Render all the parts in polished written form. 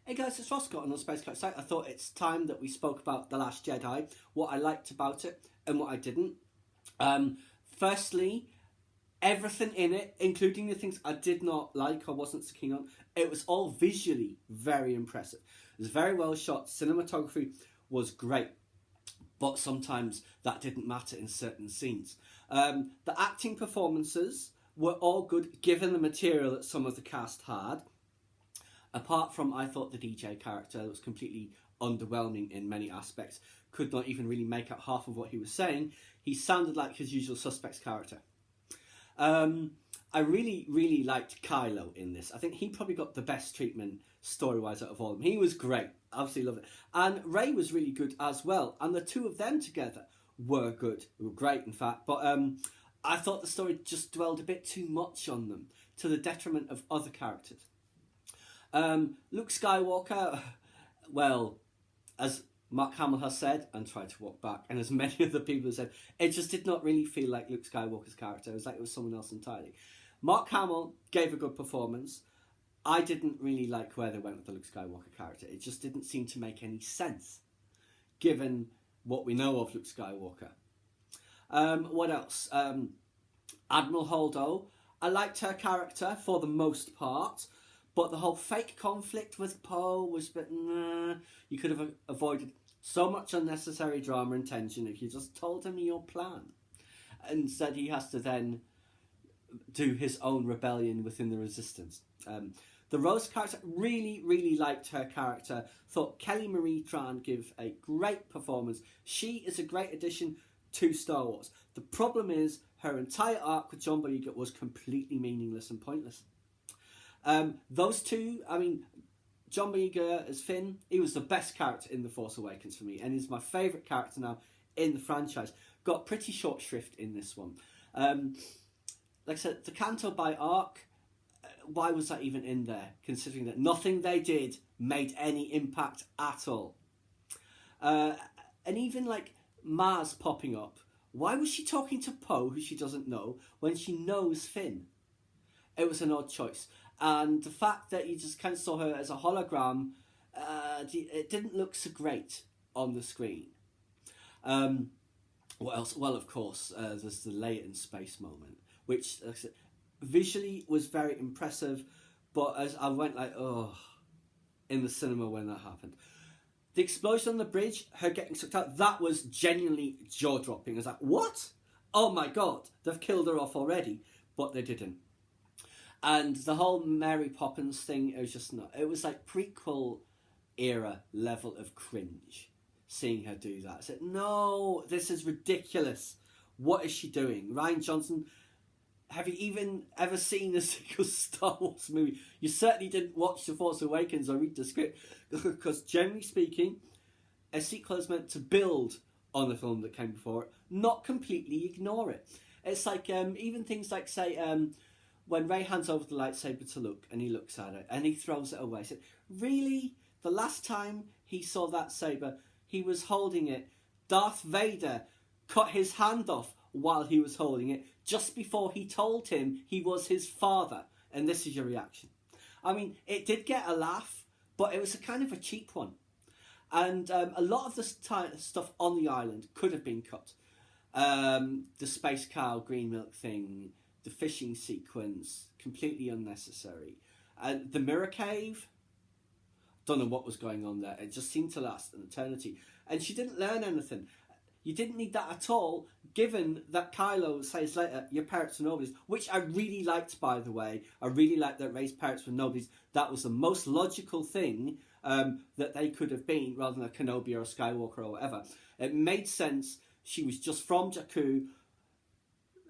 Hey guys, it's Ross Scott on the Space Clock site. I thought it's time that we spoke about The Last Jedi, what I liked about it and what I didn't. Firstly, everything in it, including the things I did not like or wasn't so keen on, it was all visually very impressive. It was very well shot, cinematography was great, but sometimes that didn't matter in certain scenes. The acting performances were all good given the material that some of the cast had. Apart from, I thought the DJ character was completely underwhelming in many aspects, could not even really make out half of what he was saying. He sounded like his usual suspects character. I really, really liked Kylo in this. I think he probably got the best treatment story-wise out of all of them. He was great. Absolutely loved it. And Rey was really good as well. And the two of them together were good. They were great, in fact. But I thought the story just dwelled a bit too much on them, to the detriment of other characters. Luke Skywalker, well, as Mark Hamill has said, and tried to walk back, and as many other people have said, it just did not really feel like Luke Skywalker's character. It was like it was someone else entirely. Mark Hamill gave a good performance. I didn't really like where they went with the Luke Skywalker character. It just didn't seem to make any sense, given what we know of Luke Skywalker. What else? Admiral Holdo. I liked her character for the most part. But the whole fake conflict with Poe was a bit, nah. You could have avoided so much unnecessary drama and tension if you just told him your plan. Instead, he has to then do his own rebellion within the Resistance. The Rose character, really, really liked her character. Thought Kelly Marie Tran gave a great performance. She is a great addition to Star Wars. The problem is her entire arc with John Boyega was completely meaningless and pointless. Those two, I mean, John Boyega as Finn, he was the best character in The Force Awakens for me, and he's my favourite character now in the franchise. Got pretty short shrift in this one. Like I said, the Canto Bight arc, why was that even in there, considering that nothing they did made any impact at all? And even like Maz popping up, why was she talking to Poe, who she doesn't know, when she knows Finn? It was an odd choice. And the fact that you just kind of saw her as a hologram, it didn't look so great on the screen. What else? Well, of course, there's the Leia in space moment, which like I said, visually was very impressive, but as I went like, oh, in the cinema when that happened. The explosion on the bridge, her getting sucked out, that was genuinely jaw-dropping. I was like, what? Oh my god, they've killed her off already, but they didn't. And the whole Mary Poppins thing, it was just not... It was like prequel era level of cringe, seeing her do that. I said, no, this is ridiculous. What is she doing? Rian Johnson, have you even ever seen a single Star Wars movie? You certainly didn't watch The Force Awakens or read the script, because generally speaking, a sequel is meant to build on the film that came before it, not completely ignore it. It's like, even things like, say... when Rey hands over the lightsaber to Luke and he looks at it and he throws it away, he said, really? The last time he saw that saber, he was holding it. Darth Vader cut his hand off while he was holding it just before he told him he was his father. And this is your reaction. I mean, it did get a laugh, but it was a kind of a cheap one. And a lot of the stuff on the island could have been cut. The space cow, green milk thing... The fishing sequence, completely unnecessary. The mirror cave, don't know what was going on there. It just seemed to last an eternity. And she didn't learn anything. You didn't need that at all, given that Kylo says later, your parents were nobodies, which I really liked, by the way. I really liked that Rey's parents were nobodies. That was the most logical thing that they could have been, rather than a Kenobi or a Skywalker or whatever. It made sense. She was just from Jakku.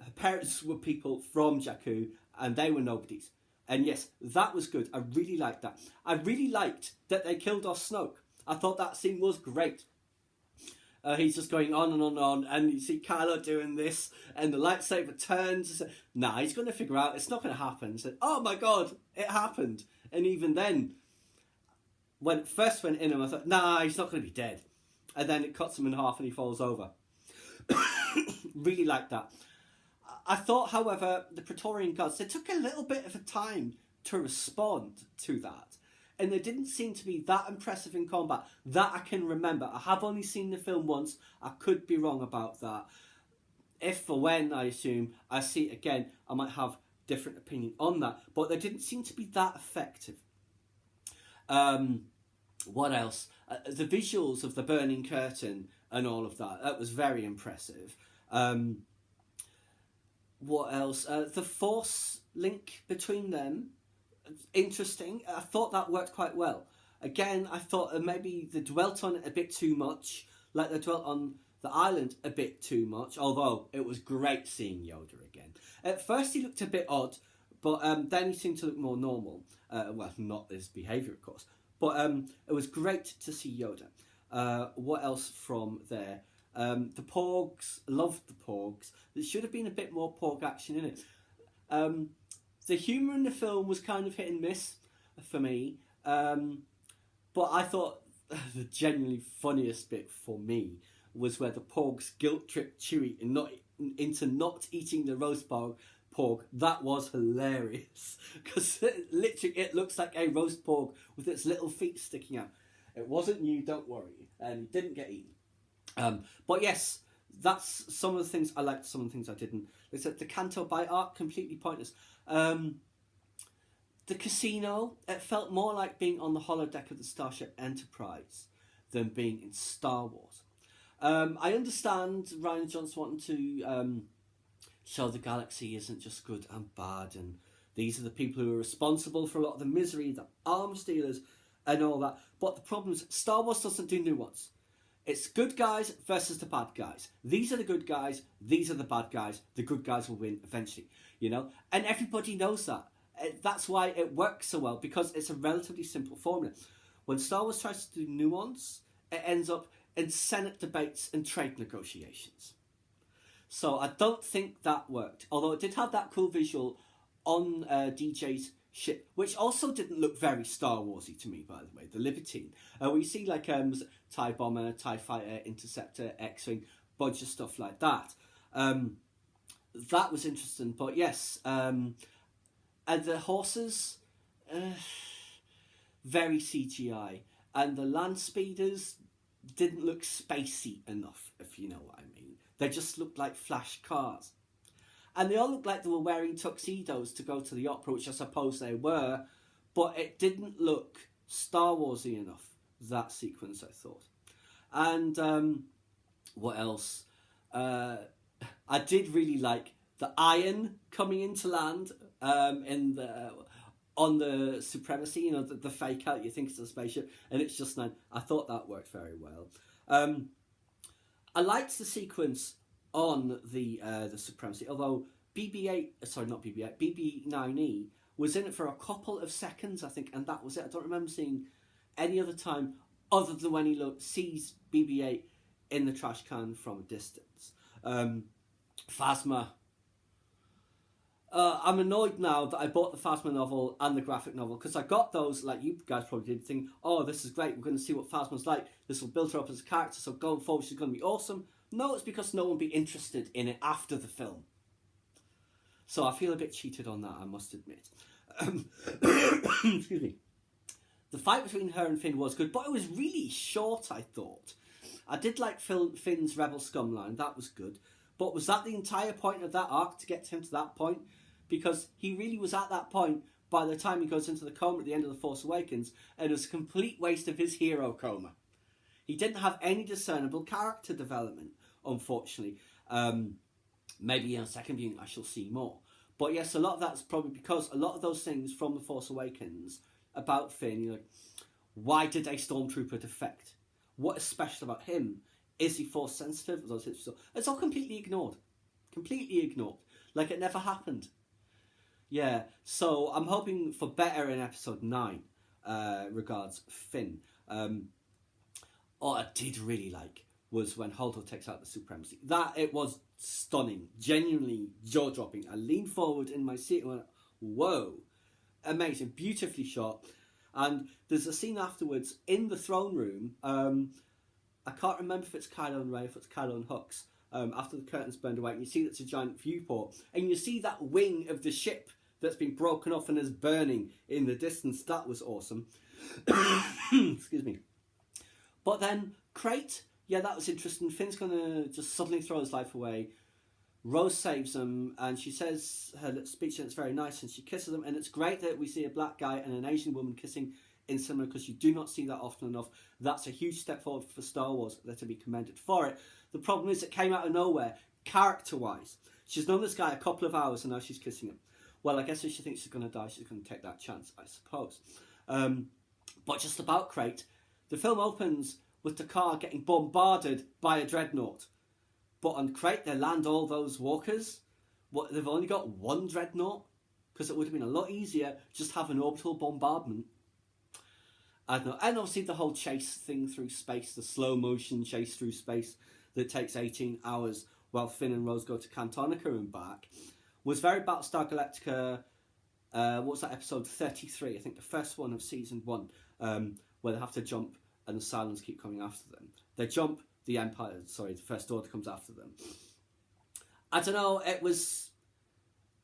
Her parents were people from Jakku, and they were nobodies. And yes, that was good. I really liked that. I really liked that they killed off Snoke. I thought that scene was great. He's just going on and on and on, and you see Kylo doing this, and the lightsaber turns. And nah, he's going to figure out it's not going to happen. So, oh my god, it happened. And even then, when it first went in him, I thought, nah, he's not going to be dead. And then it cuts him in half and he falls over. Really liked that. I thought, however, the Praetorian Guards, they took a little bit of a time to respond to that. and they didn't seem to be that impressive in combat that I can remember. I have only seen the film once. I could be wrong about that. If or when, I assume, I see it again, I might have different opinion on that. But they didn't seem to be that effective. What else? The visuals of the burning curtain and all of that. That was very impressive. What else? The Force link between them. Interesting. I thought that worked quite well. Again, I thought maybe they dwelt on it a bit too much. Like they dwelt on the island a bit too much, although it was great seeing Yoda again. At first he looked a bit odd, but then he seemed to look more normal. Well, not his behaviour, of course. But it was great to see Yoda. What else from there? The Porgs, loved the Porgs. There should have been a bit more Porg action in it. The humour in the film was kind of hit and miss for me. But I thought the genuinely funniest bit for me was where the Porgs guilt-tripped Chewie into not eating the roast porg. That was hilarious. Because literally it looks like a roast porg with its little feet sticking out. It wasn't you, don't worry. And it didn't get eaten. But yes, that's some of the things I liked, some of the things I didn't. Like I said, the Canto Bight arc, completely pointless. The casino, it felt more like being on the holodeck of the Starship Enterprise than being in Star Wars. I understand Rian Johnson wanting to show the galaxy isn't just good and bad, and these are the people who are responsible for a lot of the misery, the arms dealers, and all that. But the problem is, Star Wars doesn't do nuance. It's good guys versus the bad guys. These are the good guys, these are the bad guys. The good guys will win eventually, you know? And everybody knows that. That's why it works so well, because it's a relatively simple formula. When Star Wars tries to do nuance, it ends up in Senate debates and trade negotiations. So I don't think that worked. Although it did have that cool visual on DJ's ship, which also didn't look very Star Warsy to me, by the way. The Libertine, where you see like TIE Bomber, TIE Fighter, Interceptor, X-Wing, bunch of stuff like that. That was interesting. But yes, and the horses, very CGI, and the land speeders didn't look spacey enough, if you know what I mean. They just looked like flash cars. And they all looked like they were wearing tuxedos to go to the opera, which I suppose they were, but it didn't look Star Warsy enough, that sequence, I thought. And what else? I did really like the iron coming into land on the Supremacy, you know, the fake out, you think it's a spaceship, and it's just none. I thought that worked very well. I liked the sequence on the Supremacy, although BB9E was in it for a couple of seconds, I think, and that was it. I don't remember seeing any other time other than when he sees BB-8 in the trash can from a distance. Phasma. I'm annoyed now that I bought the Phasma novel and the graphic novel, because I got those, like you guys probably did, think, oh, this is great, we're going to see what Phasma's like, this will build her up as a character, so going forward she's going to be awesome. No, it's because no one will be interested in it after the film. So I feel a bit cheated on that, I must admit. Excuse me. The fight between her and Finn was good, but it was really short, I thought. I did like Finn's Rebel Scum line, that was good. But was that the entire point of that arc, to get him to that point? Because he really was at that point by the time he goes into the coma at the end of The Force Awakens, and it was a complete waste of his hero coma. He didn't have any discernible character development, unfortunately. Maybe in a second viewing I shall see more. But yes, a lot of that's probably because a lot of those things from The Force Awakens about Finn, you're like, why did a stormtrooper defect? What is special about him? Is he force sensitive? It's all completely ignored. Completely ignored. Like it never happened. Yeah, so I'm hoping for better in episode 9, regards Finn. What I did really like was when Holdo takes out the Supremacy. That, it was stunning. Genuinely jaw-dropping. I leaned forward in my seat and went, whoa. Amazing. Beautifully shot. And there's a scene afterwards in the throne room. I can't remember if it's Kylo and Rey, if it's Kylo and Hux. After the curtains burned away, and you see that's a giant viewport. And you see that wing of the ship that's been broken off and is burning in the distance. That was awesome. Excuse me. But then Crate, yeah, that was interesting. Finn's going to just suddenly throw his life away. Rose saves him, and she says her little speech, and it's very nice, and she kisses him, and it's great that we see a black guy and an Asian woman kissing in cinema, because you do not see that often enough. That's a huge step forward for Star Wars. They're to be commended for it. The problem is it came out of nowhere, character-wise. She's known this guy a couple of hours, and now she's kissing him. Well, I guess if she thinks she's going to die, she's going to take that chance, I suppose. But just about Crate, the film opens with the car getting bombarded by a dreadnought. But on Crate, they land all those walkers. What, they've only got one dreadnought? Because it would have been a lot easier just have an orbital bombardment. I don't know. And obviously the whole chase thing through space, the slow motion chase through space that takes 18 hours while Finn and Rose go to Cantonica and back, was very Battlestar Galactica. What was that, episode 33? I think the first one of season 1, where they have to jump and the Cylons keep coming after them. They jump, the First Order comes after them. I don't know, it was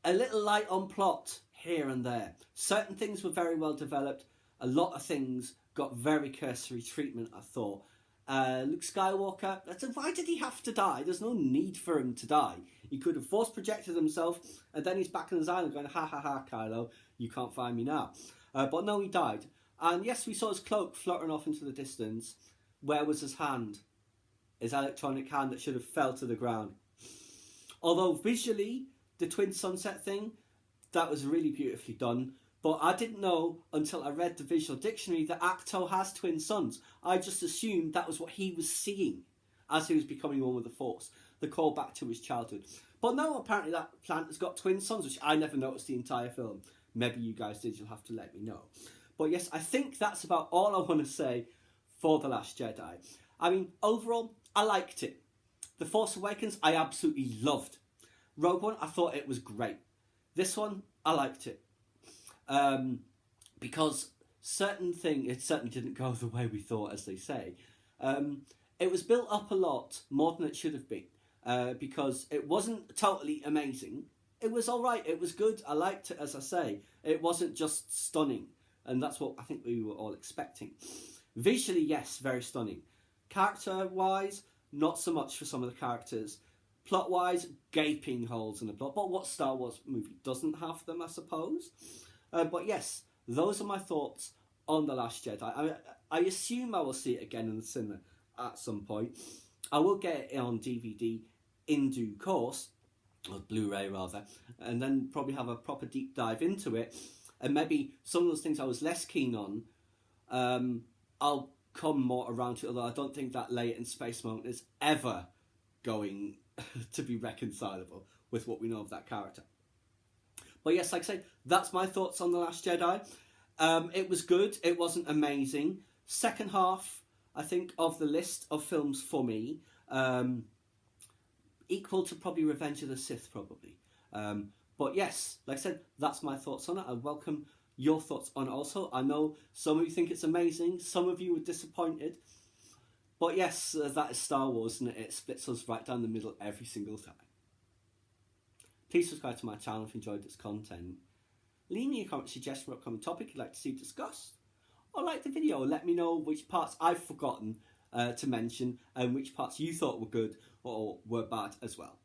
a little light on plot here and there. Certain things were very well developed. A lot of things got very cursory treatment, I thought. Luke Skywalker, why did he have to die? There's no need for him to die. He could have force projected himself, and then he's back on his island going, ha ha ha, Kylo, you can't find me now. But no, he died. And yes, we saw his cloak floating off into the distance. Where was his hand? His electronic hand that should have fell to the ground. Although visually, the twin sunset thing, that was really beautifully done. But I didn't know until I read the visual dictionary that Acto has twin sons. I just assumed that was what he was seeing as he was becoming one with the Force. The call back to his childhood. But no, apparently that planet has got twin sons, which I never noticed the entire film. Maybe you guys did, you'll have to let me know. But yes, I think that's about all I want to say for The Last Jedi. I mean, overall, I liked it. The Force Awakens, I absolutely loved. Rogue One, I thought it was great. This one, I liked it. Because it certainly didn't go the way we thought, as they say. It was built up a lot more than it should have been, because it wasn't totally amazing. It was alright, it was good, I liked it, as I say. It wasn't just stunning, and that's what I think we were all expecting. Visually, yes, very stunning. Character-wise, not so much for some of the characters. Plot-wise, gaping holes in the plot, but what Star Wars movie doesn't have them, I suppose? But yes, those are my thoughts on The Last Jedi. I assume I will see it again in the cinema at some point. I will get it on DVD in due course, or Blu-ray rather, and then probably have a proper deep dive into it. And maybe some of those things I was less keen on, I'll come more around to it, although I don't think that late in space moment is ever going to be reconcilable with what we know of that character. But yes, like I say, that's my thoughts on The Last Jedi. It was good. It wasn't amazing. Second half, I think, of the list of films for me, equal to probably Revenge of the Sith, probably. But yes, like I said, that's my thoughts on it. I welcome your thoughts on it also. I know some of you think it's amazing. Some of you were disappointed. But yes, that is Star Wars, and it splits us right down the middle every single time. Please subscribe to my channel if you enjoyed this content. Leave me a comment suggestion for an upcoming topic you'd like to see discussed. Or like the video, let me know which parts I've forgotten to mention and which parts you thought were good or were bad as well.